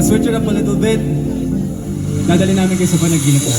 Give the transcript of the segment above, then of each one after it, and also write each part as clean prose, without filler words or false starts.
switch it up a little bit. Dadali namin kayo sa panaginip na.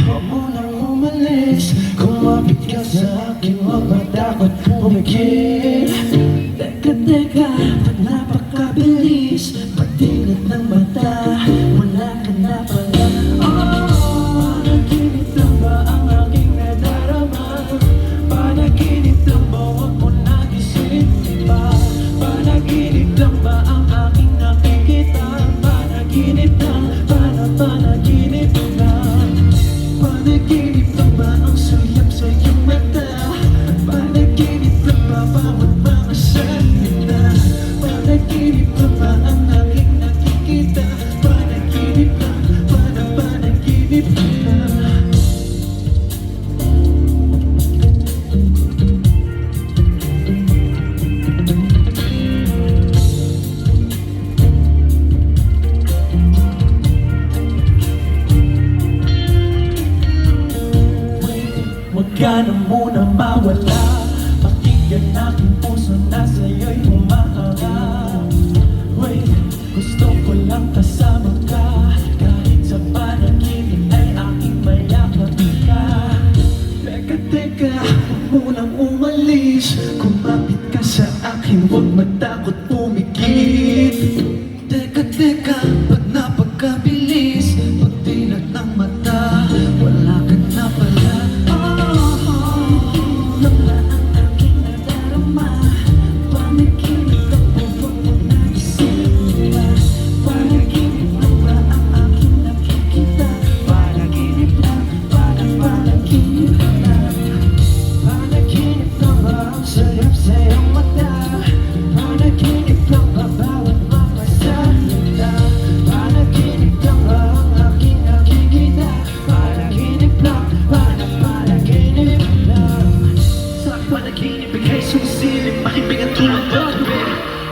Huwag mo nang umalis. Kumapit ka sa akin, huwag matakot pumikit. Teka, ba't napakabilis? Patinat ng mata, wala ka na pala. Panaginip lang ba ang aking nadarama? Panaginip lang ba, huwag mo nang isipin pa? Panaginip lang ba ang aking nakikita? Panaginip lang, panaginip lang. Panaginip lang ba ang suyap sa iyong mata? Panaginip lang ba bawat mga salita? Panaginip lang ba ang aking nakikita? Panaginip lang, panaginip lang. Huwag ka na muna mawala. Pakinggan aking puso na sa'yo'y humaharap. Wait, gusto ko lang kasama ka. Kahit sa panaginip ay aking mayakap ka. Teka, huwag mo nang umalis. Kumapit ka sa akin, huwag matakot pumikit. Teka, ba't napagkabilis? Pagtinag ng mata, wala ka na pala.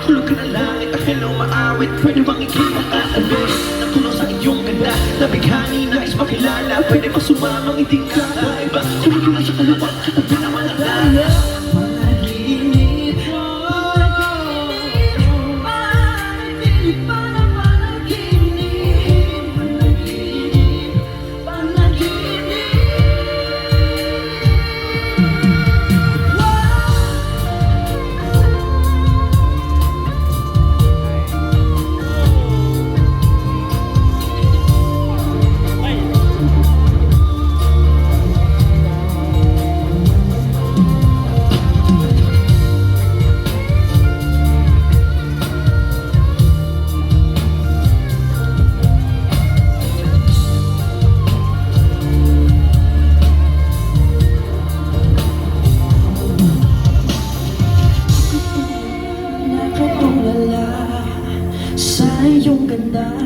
Hulog ka na langit at hello maawit. Pwede bang ikita ka abis? Natulong sa iyong ganda. Nabighani, nais makilala. Pwede bang sumamang hindi ka iba? Hulog ka na sa kalawa at pinamalala. Panaginip, panaginip,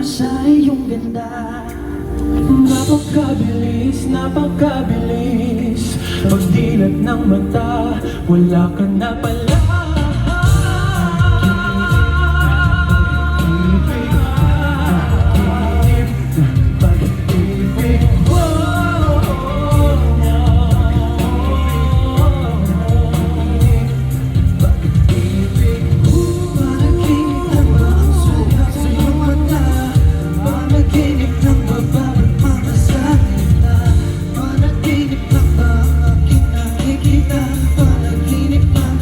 sa iyong ganda. Napakabilis. Pagdilat ng mata, wala ka na pala. Panaginip lang ba aking nakikita? Panaginip lang,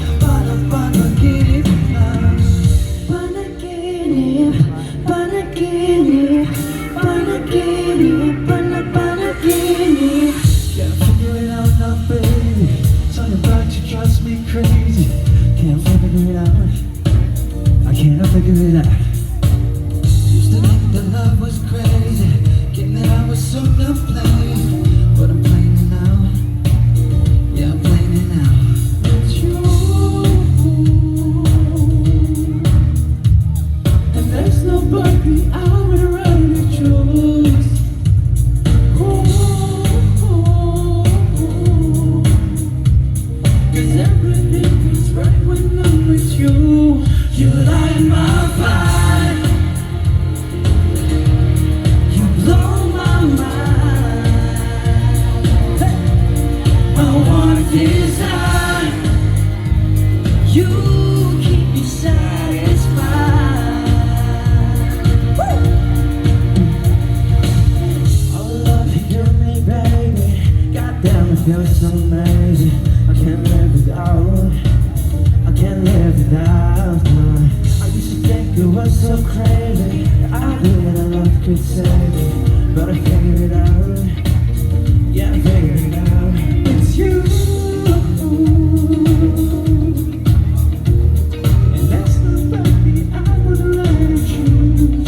so amazing. I can't live without. I can't live without. No. I used to think it was so crazy. I knew that our love could save me, but I figured it out. Yeah, I figured it out. It's you. And that's nobody I would rather choose.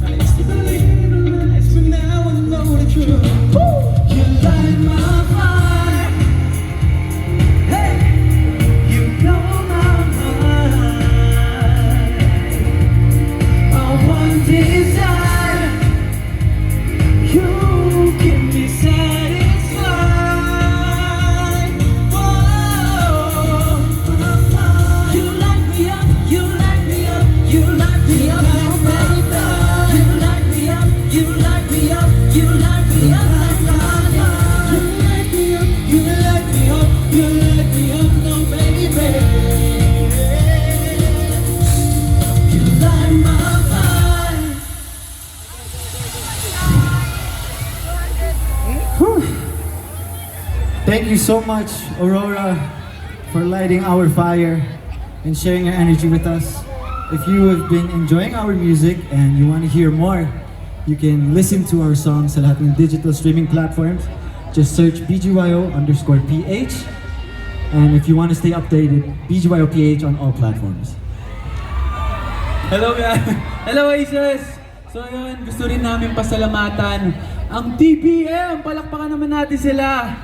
I used to believe in lies, but now I know the truth. You light my fire. Hey, you blow my mind. Our one desire, you keep me satisfied. Whoa, you light me up, you light me up, you light me up, you light me up, you light me up, you light me up like fire. You light me up, you light me up, you light me up, no baby. You light my fire. Thank you so much, Aurora, for lighting our fire and sharing your energy with us. If you have been enjoying our music and you want to hear more, you can listen to our songs sa lahat ng digital streaming platforms. Just search BGYO_PH. And if you want to stay updated, BGYOPH on all platforms. Hello guys! Hello Aces! So yun, gusto rin namin pasalamatan ang TPM! Palakpakan naman natin sila!